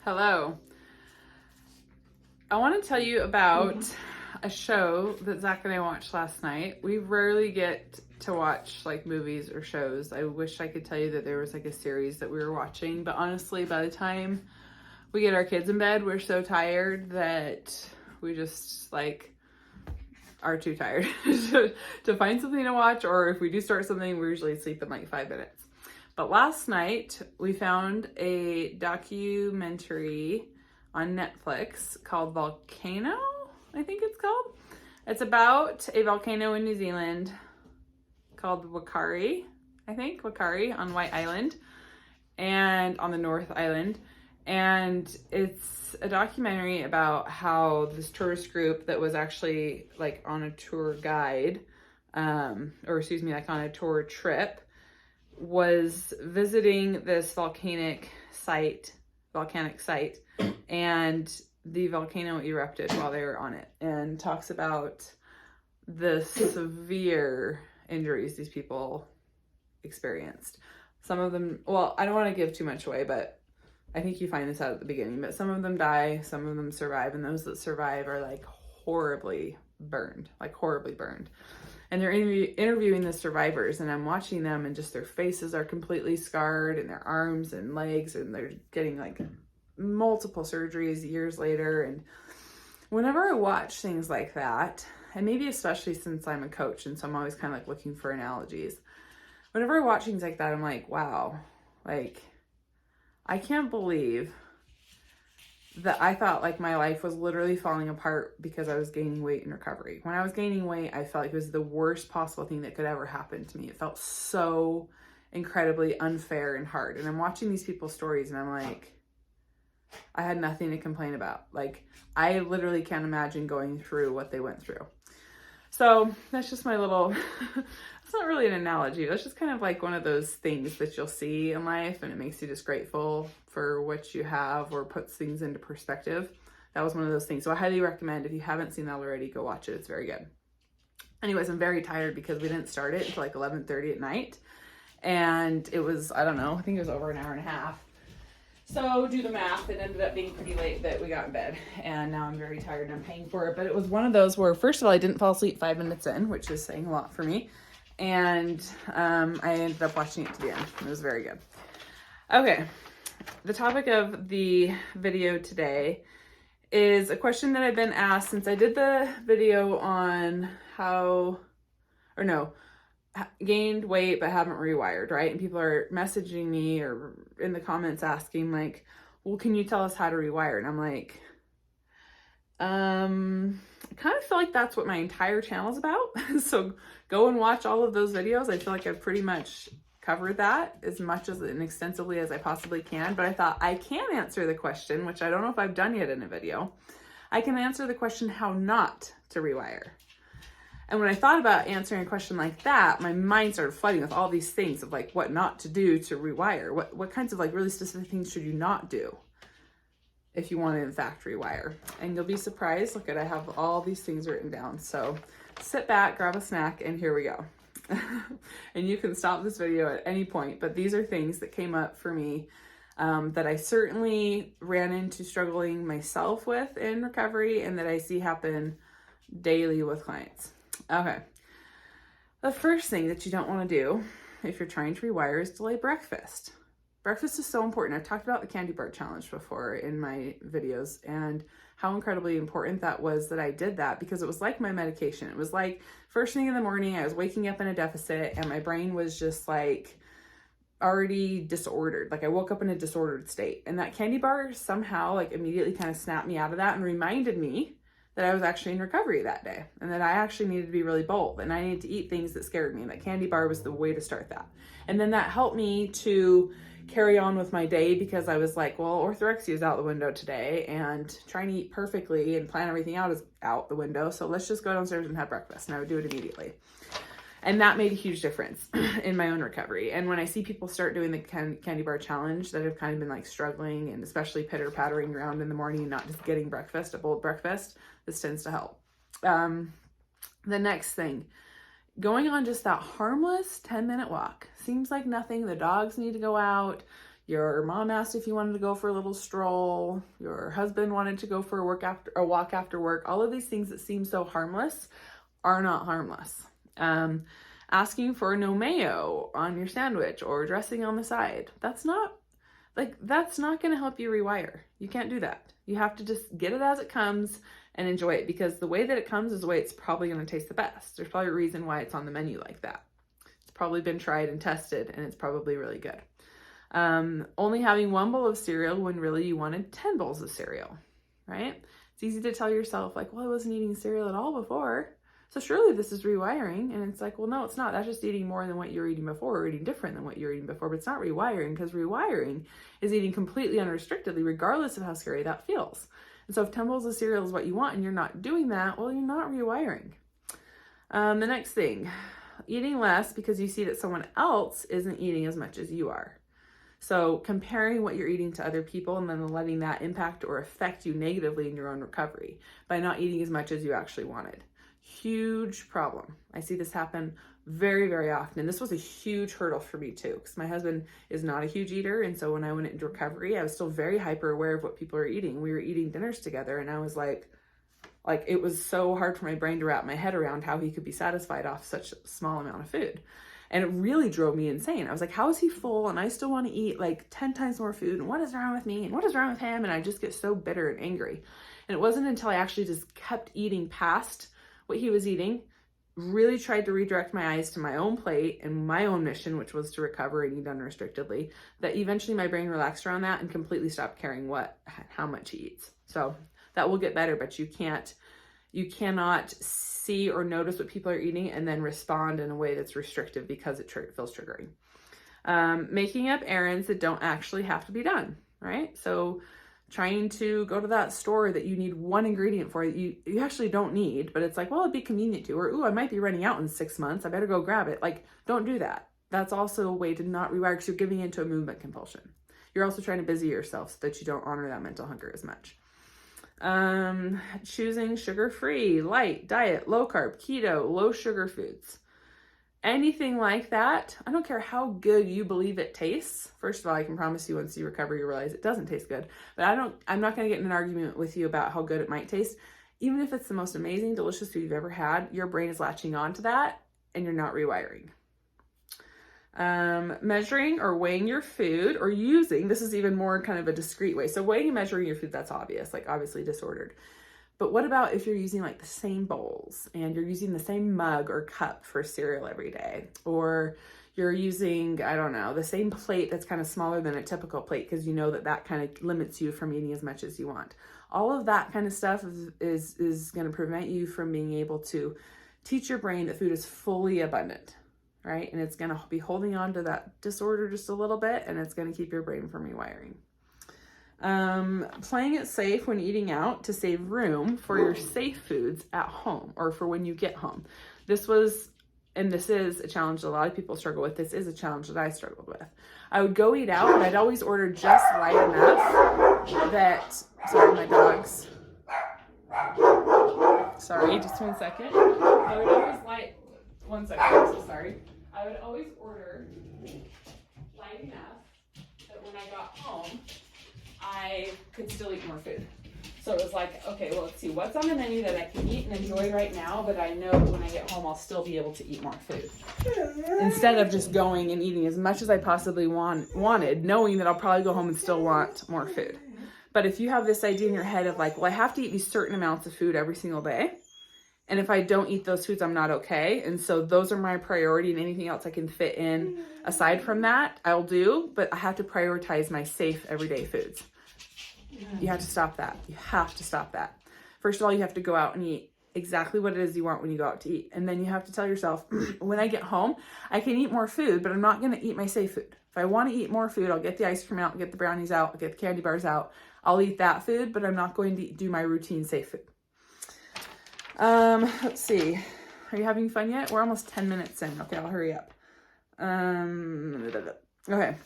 Hello. I want to tell you about a show that Zach and I watched last night. We rarely get to watch like movies or shows. I wish I could tell you that there was like a series that we were watching, but honestly, by the time we get our kids in bed, we're so tired that we just like are too tired to find something to watch, or if we do start something, we usually sleep in like 5 minutes. But last night we found a documentary on Netflix called Volcano, I think it's called. It's about a volcano in New Zealand called Wakari, Wakari on White Island and on the North Island. And it's a documentary about how this tourist group that was actually like on a tour guide, like on a tour trip, was visiting this volcanic site, and the volcano erupted while they were on it, and talks about the severe injuries these people experienced. Some of them, well, I don't want to give too much away, but I think you find this out at the beginning, but some of them die, some of them survive, and those that survive are like horribly burned. And they're interviewing the survivors, and I'm watching them, and just their faces are completely scarred, and their arms and legs, and they're getting like multiple surgeries years later. And whenever I watch things like that, and maybe especially since I'm a coach, and so I'm always kind of like looking for analogies, whenever I watch things like that, I'm like, wow, like I can't believe that I thought like my life was literally falling apart because I was gaining weight in recovery. When I was gaining weight, I felt like it was the worst possible thing that could ever happen to me. It felt so incredibly unfair and hard. And I'm watching these people's stories, and I'm like, I had nothing to complain about. Like, I literally can't imagine going through what they went through. So that's just my little, it's not really an analogy. That's just kind of like one of those things that you'll see in life, and it makes you just grateful for what you have, or puts things into perspective. That was one of those things. So I highly recommend, if you haven't seen that already, go watch it. It's very good. Anyways, I'm very tired because we didn't start it until like 11:30 at night. And it was, I don't know, I think it was over an hour and a half. So do the math, it ended up being pretty late that we got in bed, and now I'm very tired and I'm paying for it. But it was one of those where, first of all, I didn't fall asleep 5 minutes in, which is saying a lot for me. And I ended up watching it to the end. It was very good. Okay, the topic of the video today is a question that I've been asked since I did the video on gained weight but haven't rewired, right? And people are messaging me or in the comments asking like, well, can you tell us how to rewire? And I'm like, I kind of feel like that's what my entire channel is about. So go and watch all of those videos. I feel like I've pretty much covered that as much as and extensively as I possibly can. But I thought I can answer the question, which I don't know if I've done yet in a video. I can answer the question how not to rewire. And when I thought about answering a question like that, my mind started flooding with all these things of like what not to do to rewire. What kinds of like really specific things should you not do if you want to in fact rewire? And you'll be surprised. Look at, I have all these things written down. So sit back, grab a snack, and here we go. And you can stop this video at any point, but these are things that came up for me that I certainly ran into struggling myself with in recovery, and that I see happen daily with clients. Okay. The first thing that you don't want to do if you're trying to rewire is delay breakfast. Breakfast is so important. I've talked about the candy bar challenge before in my videos, and how incredibly important that was that I did that, because it was like my medication. It was like first thing in the morning, I was waking up in a deficit, and my brain was just like already disordered. Like I woke up in a disordered state, and that candy bar somehow like immediately kind of snapped me out of that and reminded me that I was actually in recovery that day, and that I actually needed to be really bold, and I needed to eat things that scared me. And that candy bar was the way to start that. And then that helped me to carry on with my day, because I was like, well, orthorexia is out the window today, and trying to eat perfectly and plan everything out is out the window. So let's just go downstairs and have breakfast. And I would do it immediately. And that made a huge difference in my own recovery. And when I see people start doing the candy bar challenge that have kind of been like struggling, and especially pitter pattering around in the morning and not just getting breakfast, a bold breakfast, this tends to help. The next thing, going on just that harmless 10-minute walk. Seems like nothing. The dogs need to go out. Your mom asked if you wanted to go for a little stroll. Your husband wanted to go for a walk after work. All of these things that seem so harmless are not harmless. Asking for no mayo on your sandwich or dressing on the side. That's not going to help you rewire. You can't do that. You have to just get it as it comes and enjoy it, because the way that it comes is the way it's probably going to taste the best. There's probably a reason why it's on the menu like that. It's probably been tried and tested, and it's probably really good. Only having one bowl of cereal when really you wanted 10 bowls of cereal, right? It's easy to tell yourself like, well, I wasn't eating cereal at all before, so surely this is rewiring. And it's like, well, no, it's not. That's just eating more than what you were eating before, or eating different than what you were eating before, but it's not rewiring, because rewiring is eating completely unrestrictedly, regardless of how scary that feels. And so if 10 bowls of cereal is what you want and you're not doing that, well, you're not rewiring. The next thing, eating less because you see that someone else isn't eating as much as you are. So comparing what you're eating to other people and then letting that impact or affect you negatively in your own recovery by not eating as much as you actually wanted. Huge problem. I see this happen very, very often. And this was a huge hurdle for me too, because my husband is not a huge eater. And so when I went into recovery, I was still very hyper aware of what people are eating. We were eating dinners together, and I was like it was so hard for my brain to wrap my head around how he could be satisfied off such a small amount of food. And it really drove me insane. I was like, how is he full and I still want to eat like 10 times more food? And what is wrong with me? And what is wrong with him? And I just get so bitter and angry. And it wasn't until I actually just kept eating past what he was eating, really tried to redirect my eyes to my own plate and my own mission, which was to recover and eat unrestrictedly, that eventually my brain relaxed around that and completely stopped caring how much he eats. So that will get better, but you cannot see or notice what people are eating and then respond in a way that's restrictive because it feels triggering. Making up errands that don't actually have to be done, right? So trying to go to that store that you need one ingredient for that you actually don't need, but it's like, well, it'd be convenient to, or, ooh, I might be running out in 6 months. I better go grab it. Like, don't do that. That's also a way to not rewire, because you're giving into a movement compulsion. You're also trying to busy yourself so that you don't honor that mental hunger as much. Choosing sugar-free, light, diet, low carb, keto, low sugar foods. Anything like that, I don't care how good you believe it tastes. First of all, I can promise you once you recover, you realize it doesn't taste good. But I'm not going to get in an argument with you about how good it might taste. Even if it's the most amazing, delicious food you've ever had, your brain is latching on to that and you're not rewiring. Measuring or weighing your food, or using, this is even more kind of a discreet way. So weighing and measuring your food, that's obvious, like obviously disordered. But what about if you're using like the same bowls and you're using the same mug or cup for cereal every day, or you're using, I don't know, the same plate that's kind of smaller than a typical plate because you know that kind of limits you from eating as much as you want. All of that kind of stuff is going to prevent you from being able to teach your brain that food is fully abundant, right? And it's going to be holding on to that disorder just a little bit, and it's going to keep your brain from rewiring. Playing it safe when eating out to save room for your safe foods at home or for when you get home. This is a challenge that a lot of people struggle with. This is a challenge that I struggled with. I would go eat out, but I'd always order just light enough that, sorry, my dogs. Sorry, just 1 second. I would always one second, I'm so sorry. I would always order light enough that when I got home, I could still eat more food. So it was like, okay, well, let's see what's on the menu that I can eat and enjoy right now, but I know when I get home, I'll still be able to eat more food. Instead of just going and eating as much as I possibly wanted, knowing that I'll probably go home and still want more food. But if you have this idea in your head of like, well, I have to eat these certain amounts of food every single day, and if I don't eat those foods, I'm not okay. And so those are my priority, and anything else I can fit in aside from that, I'll do, but I have to prioritize my safe everyday foods. You have to stop that. You have to stop that. First of all, you have to go out and eat exactly what it is you want when you go out to eat. And then you have to tell yourself, when I get home, I can eat more food, but I'm not going to eat my safe food. If I want to eat more food, I'll get the ice cream out, I'll get the brownies out, I'll get the candy bars out. I'll eat that food, but I'm not going to do my routine safe food. Let's see. Are you having fun yet? We're almost 10 minutes in. Okay, I'll hurry up. Okay.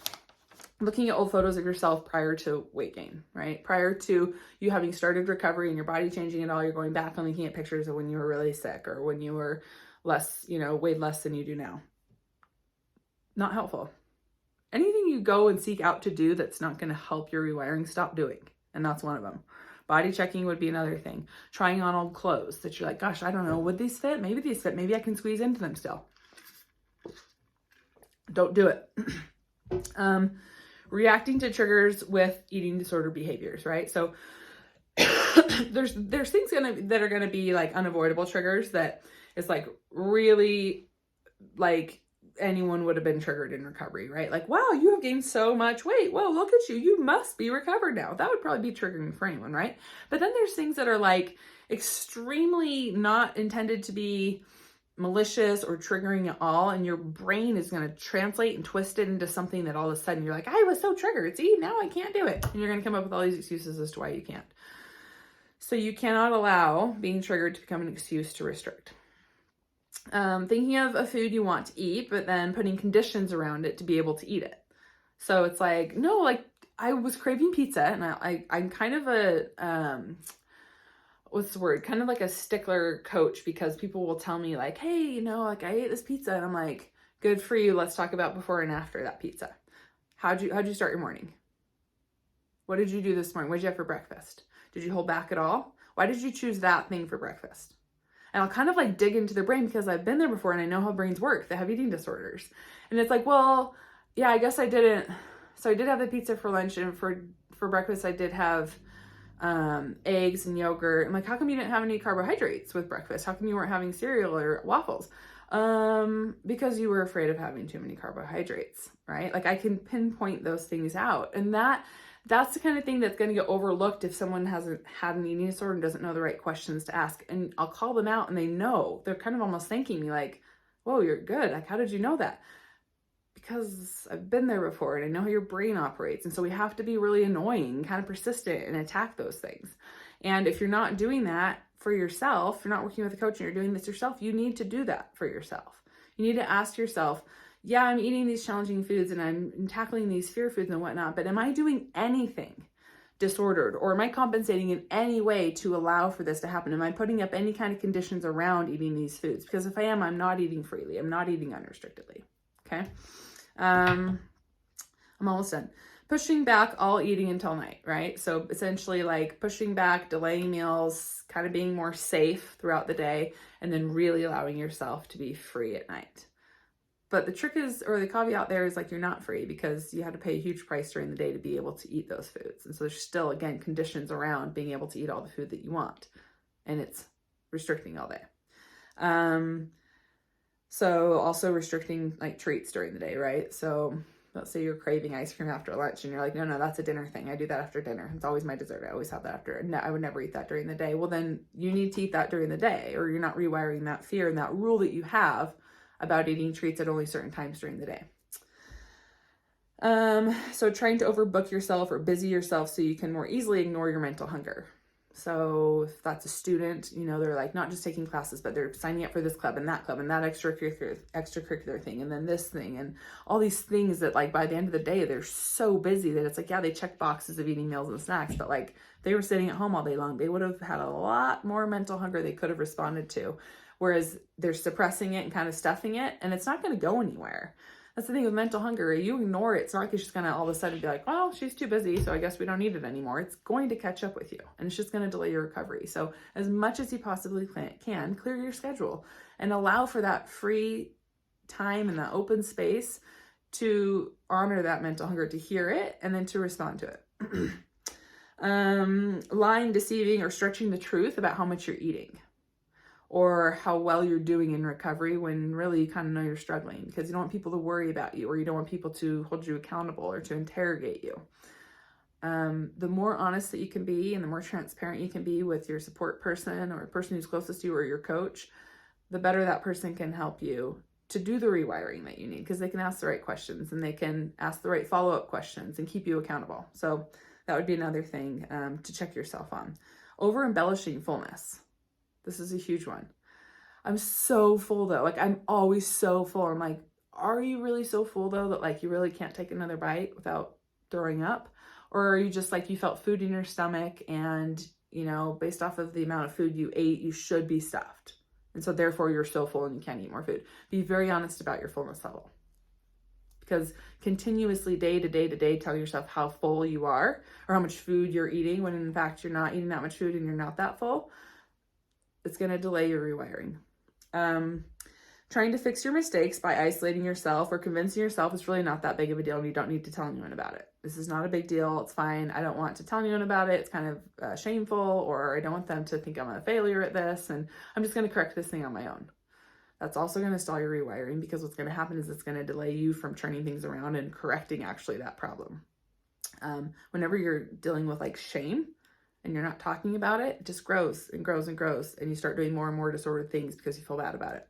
Looking at old photos of yourself prior to weight gain, right? Prior to you having started recovery and your body changing at all, you're going back and looking at pictures of when you were really sick or when you were less, weighed less than you do now. Not helpful. Anything you go and seek out to do that's not going to help your rewiring, stop doing. And that's one of them. Body checking would be another thing. Trying on old clothes that you're like, gosh, I don't know, would these fit? Maybe these fit. Maybe I can squeeze into them still. Don't do it. Reacting to triggers with eating disorder behaviors, right? So there's things that are gonna be like unavoidable triggers that is like really like anyone would have been triggered in recovery, right? Like, wow, you have gained so much weight. Whoa, look at you. You must be recovered now. That would probably be triggering for anyone, right? But then there's things that are like extremely not intended to be malicious or triggering at all, and your brain is going to translate and twist it into something that all of a sudden you're like, I was so triggered. See, now I can't do it. And you're going to come up with all these excuses as to why you can't. So you cannot allow being triggered to become an excuse to restrict. Thinking of a food you want to eat, but then putting conditions around it to be able to eat it. So it's like, no, like I was craving pizza, and I'm kind of a, what's the word? Kind of like a stickler coach, because people will tell me like, hey, you know, like I ate this pizza, and I'm like, good for you. Let's talk about before and after that pizza. How'd you start your morning? What did you do this morning? What did you have for breakfast? Did you hold back at all? Why did you choose that thing for breakfast? And I'll kind of like dig into their brain, because I've been there before and I know how brains work that have eating disorders. And it's like, well, yeah, I guess I didn't. So I did have the pizza for lunch, and for breakfast I did have eggs and yogurt. I'm like, how come you didn't have any carbohydrates with breakfast? How come you weren't having cereal or waffles? Because you were afraid of having too many carbohydrates, right? Like I can pinpoint those things out, and that's the kind of thing that's going to get overlooked if someone hasn't had an eating disorder and doesn't know the right questions to ask. And I'll call them out and they know. They're kind of almost thanking me like, whoa, you're good. Like, how did you know that? Because I've been there before and I know how your brain operates. And so we have to be really annoying, kind of persistent, and attack those things. And if you're not doing that for yourself, you're not working with a coach and you're doing this yourself, you need to do that for yourself. You need to ask yourself, yeah, I'm eating these challenging foods and I'm tackling these fear foods and whatnot, but am I doing anything disordered, or am I compensating in any way to allow for this to happen? Am I putting up any kind of conditions around eating these foods? Because if I am, I'm not eating freely. I'm not eating unrestrictedly. Okay. I'm almost done. Pushing back all eating until night, right? So essentially like pushing back, delaying meals, kind of being more safe throughout the day, and then really allowing yourself to be free at night. But the trick is, or the caveat there is like, you're not free, because you had to pay a huge price during the day to be able to eat those foods. And so there's still, again, conditions around being able to eat all the food that you want, and it's restricting all day. So also restricting like treats during the day, right? So let's say you're craving ice cream after lunch and you're like, no, that's a dinner thing. I do that after dinner. It's always my dessert. I always have that after. No, I would never eat that during the day. Well, then you need to eat that during the day, or you're not rewiring that fear and that rule that you have about eating treats at only certain times during the day. So trying to overbook yourself or busy yourself so you can more easily ignore your mental hunger. So if that's a student, you know, they're like not just taking classes, but they're signing up for this club and that extracurricular thing, and then this thing, and all these things that like by the end of the day, they're so busy that it's like, yeah, they check boxes of eating meals and snacks, but like they were sitting at home all day long, they would have had a lot more mental hunger they could have responded to. Whereas they're suppressing it and kind of stuffing it, and it's not going to go anywhere. That's the thing with mental hunger. You ignore it. It's not like it's just going to all of a sudden be like, well, she's too busy, so I guess we don't need it anymore. It's going to catch up with you, and it's just going to delay your recovery. So as much as you possibly can, clear your schedule and allow for that free time and that open space to honor that mental hunger, to hear it, and then to respond to it. Lying, deceiving, or stretching the truth about how much you're eating, or how well you're doing in recovery, when really you kind of know you're struggling, because you don't want people to worry about you, or you don't want people to hold you accountable or to interrogate you. The more honest that you can be and the more transparent you can be with your support person or person who's closest to you or your coach, the better that person can help you to do the rewiring that you need, because they can ask the right questions and they can ask the right follow-up questions and keep you accountable. So that would be another thing to check yourself on. Over embellishing fullness. This is a huge one. I'm so full though. Like I'm always so full. I'm like, are you really so full though that like you really can't take another bite without throwing up? Or are you just like, you felt food in your stomach and, you know, based off of the amount of food you ate, you should be stuffed. And so therefore you're so full and you can't eat more food. Be very honest about your fullness level, because continuously day to day to day tell yourself how full you are or how much food you're eating when in fact you're not eating that much food and you're not that full, it's going to delay your rewiring. Trying to fix your mistakes by isolating yourself or convincing yourself it's really not that big of a deal and you don't need to tell anyone about it. This is not a big deal. It's fine. I don't want to tell anyone about it. It's kind of shameful, or I don't want them to think I'm a failure at this, and I'm just going to correct this thing on my own. That's also going to stall your rewiring, because what's going to happen is it's going to delay you from turning things around and correcting actually that problem. Whenever you're dealing with like shame and you're not talking about it, it just grows and grows and grows, and you start doing more and more disordered things because you feel bad about it.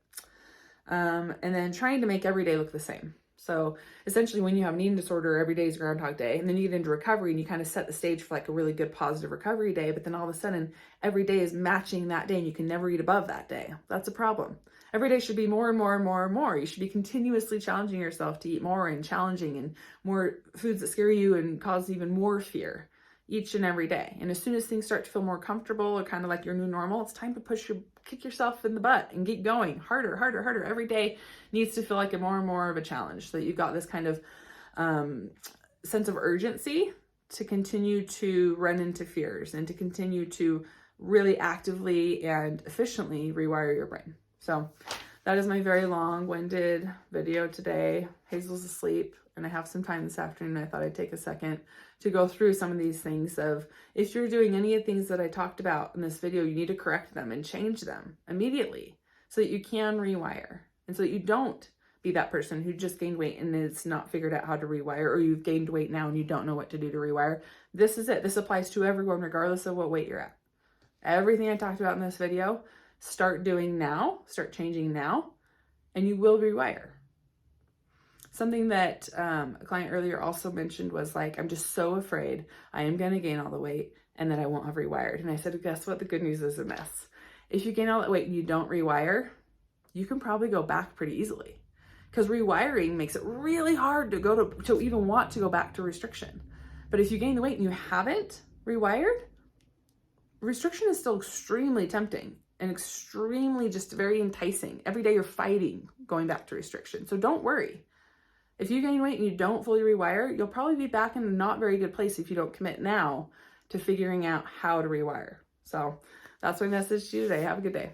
And then trying to make every day look the same. So essentially when you have an eating disorder, every day is Groundhog Day, and then you get into recovery and you kind of set the stage for like a really good positive recovery day, but then all of a sudden every day is matching that day and you can never eat above that day. That's a problem. Every day should be more and more and more and more. You should be continuously challenging yourself to eat more and challenging and more foods that scare you and cause even more fear each and every day. And as soon as things start to feel more comfortable or kind of like your new normal, it's time to kick yourself in the butt and get going harder, harder, harder. Every day needs to feel like a more and more of a challenge, so that you've got this kind of sense of urgency to continue to run into fears and to continue to really actively and efficiently rewire your brain. So that is my very long-winded video today. Hazel's asleep and I have some time this afternoon. I thought I'd take a second to go through some of these things of, if you're doing any of the things that I talked about in this video, you need to correct them and change them immediately so that you can rewire, and so that you don't be that person who just gained weight and is not figured out how to rewire, or you've gained weight now and you don't know what to do to rewire. This is it. This applies to everyone regardless of what weight you're at. Everything I talked about in this video, start doing now, start changing now, and you will rewire. Something that a client earlier also mentioned was like, I'm just so afraid I am going to gain all the weight and that I won't have rewired. And I said, guess what? The good news is in this. If you gain all that weight and you don't rewire, you can probably go back pretty easily, because rewiring makes it really hard to even want to go back to restriction. But if you gain the weight and you haven't rewired, restriction is still extremely tempting and extremely just very enticing. Every day you're fighting going back to restriction. So don't worry. If you gain weight and you don't fully rewire, you'll probably be back in a not very good place if you don't commit now to figuring out how to rewire. So that's my message to you today. Have a good day.